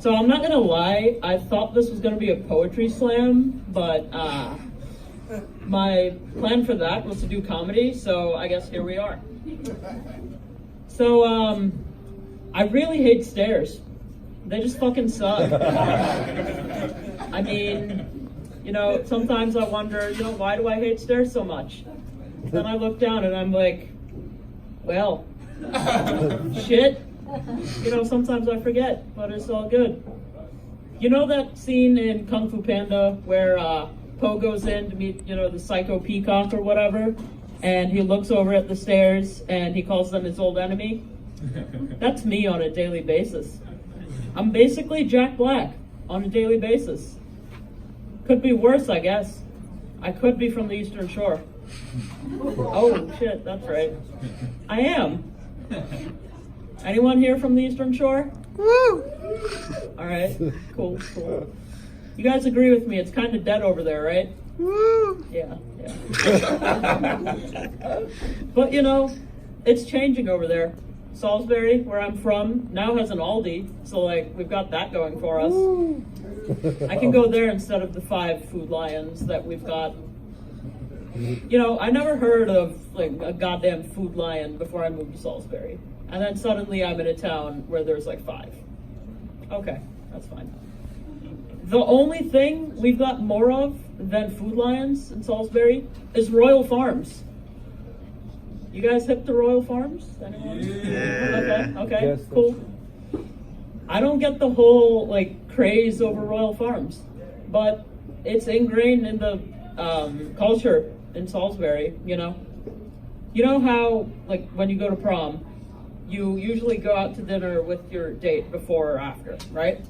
So I'm not gonna lie, I thought this was gonna be a poetry slam, but my plan for that was to do comedy, so I guess here we are. So I really hate stairs. They just fucking suck. I mean, you know, sometimes I wonder, you know, why do I hate stairs so much? Then I look down and I'm like, well, shit. You know, sometimes I forget, but it's all good. You know that scene in Kung Fu Panda where Po goes in to meet, you know, the psycho peacock or whatever, and he looks over at the stairs and he calls them his old enemy? That's me on a daily basis. I'm basically Jack Black on a daily basis. Could be worse, I guess. I could be from the Eastern Shore. Oh, shit, that's right. I am. Anyone here from the Eastern Shore? Woo! All right, cool. You guys agree with me? It's kind of dead over there, right? Woo! Yeah. But you know, it's changing over there. Salisbury, where I'm from, now has an Aldi, so like we've got that going for us. Woo. I can go there instead of the 5 Food Lions that we've got. You know, I never heard of like a goddamn Food Lion before I moved to Salisbury. And then suddenly I'm in a town where there's like 5. Okay, that's fine. The only thing we've got more of than Food Lions in Salisbury is Royal Farms. You guys hip to Royal Farms? Anyone? Yeah. Okay, yes, cool. I don't get the whole like craze over Royal Farms, but it's ingrained in the culture in Salisbury, you know? You know how, like, when you go to prom, you usually go out to dinner with your date before or after, right?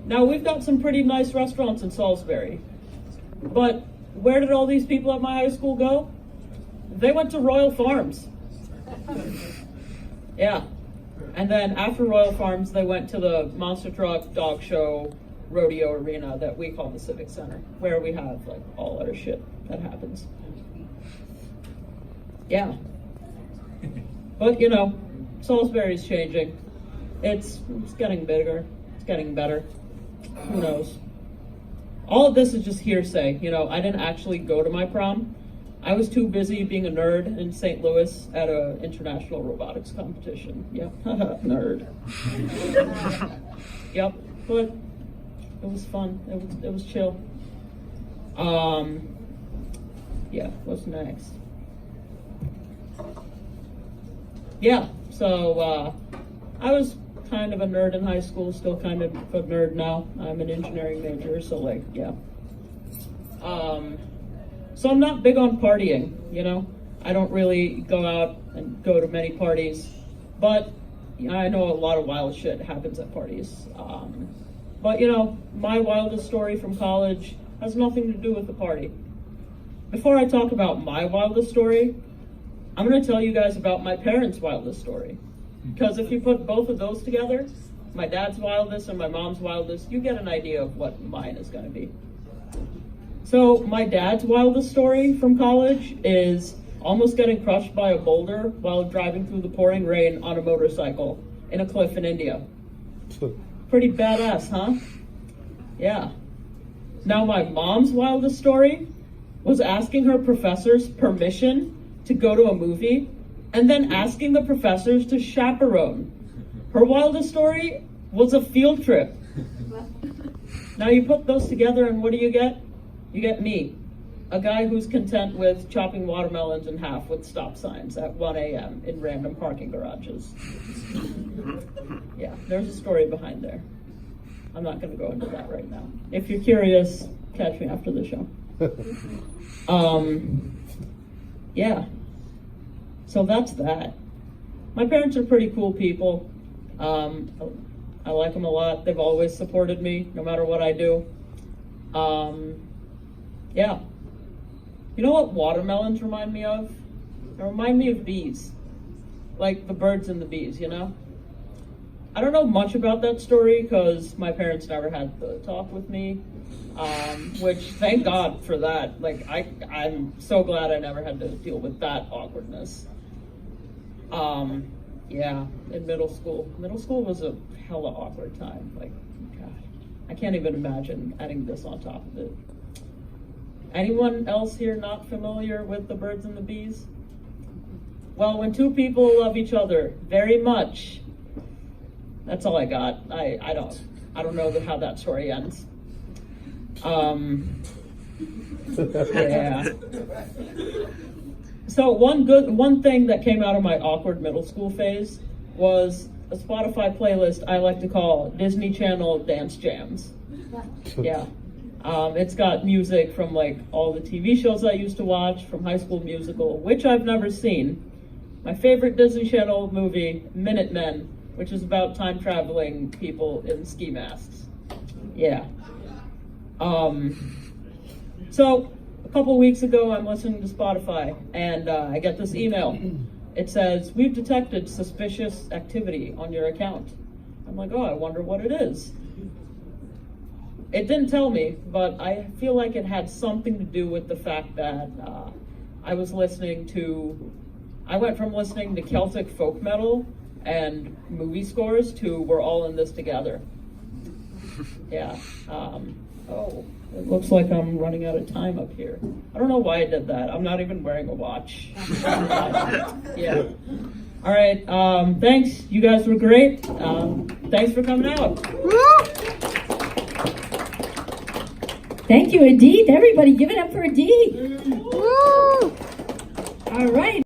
Now, we've got some pretty nice restaurants in Salisbury, but where did all these people at my high school go? They went to Royal Farms. Yeah. And then after Royal Farms, they went to the monster truck, dog show, rodeo arena that we call the Civic Center, where we have like all our shit that happens. Yeah. But you know, Salisbury's changing. It's getting bigger. It's getting better. Who knows? All of this is just hearsay. You know, I didn't actually go to my prom. I was too busy being a nerd in St. Louis at an international robotics competition. Yep, nerd. Yep, but it was fun. It was chill. Yeah, what's next? Yeah, so I was kind of a nerd in high school, still kind of a nerd now. I'm an engineering major, so like, yeah. So I'm not big on partying, you know? I don't really go out and go to many parties, but I know a lot of wild shit happens at parties. But you know, my wildest story from college has nothing to do with the party. Before I talk about my wildest story, I'm gonna tell you guys about my parents' wildest story. Because if you put both of those together, my dad's wildest and my mom's wildest, you get an idea of what mine is gonna be. So my dad's wildest story from college is almost getting crushed by a boulder while driving through the pouring rain on a motorcycle in a cliff in India. Pretty badass, huh? Yeah. Now my mom's wildest story was asking her professors permission to go to a movie and then asking the professors to chaperone. Her wildest story was a field trip. Now you put those together and what do you get? You get me, a guy who's content with chopping watermelons in half with stop signs at 1 a.m. in random parking garages. Yeah, there's a story behind there. I'm not gonna go into that right now. If you're curious, catch me after the show. Yeah, so that's that. My parents are pretty cool people. I like them a lot. They've always supported me, no matter what I do. Yeah. You know what watermelons remind me of? They remind me of bees. Like the birds and the bees, you know? I don't know much about that story because my parents never had the talk with me, which thank God for that. Like, I'm so glad I never had to deal with that awkwardness. Yeah, in middle school. Middle school was a hella awkward time. Like, God, I can't even imagine adding this on top of it. Anyone else here not familiar with the birds and the bees? Well, when two people love each other very much, that's all I got. I don't know how that story ends. Yeah. So one thing that came out of my awkward middle school phase was a Spotify playlist I like to call Disney Channel Dance Jams. Yeah. It's got music from like all the TV shows I used to watch, from High School Musical, which I've never seen. My favorite Disney Channel movie, Minutemen, which is about time traveling people in ski masks. Yeah. So a couple weeks ago, I'm listening to Spotify, and I get this email. It says, "We've detected suspicious activity on your account." I'm like, oh, I wonder what it is. It didn't tell me, but I feel like it had something to do with the fact that I went from listening to Celtic folk metal and movie scores to We're All in This Together. Yeah. Oh, it looks like I'm running out of time up here. I don't know why I did that. I'm not even wearing a watch. Yeah. All right. Thanks. You guys were great. Thanks for coming out. Thank you, Adit. Everybody, give it up for Adit. All right.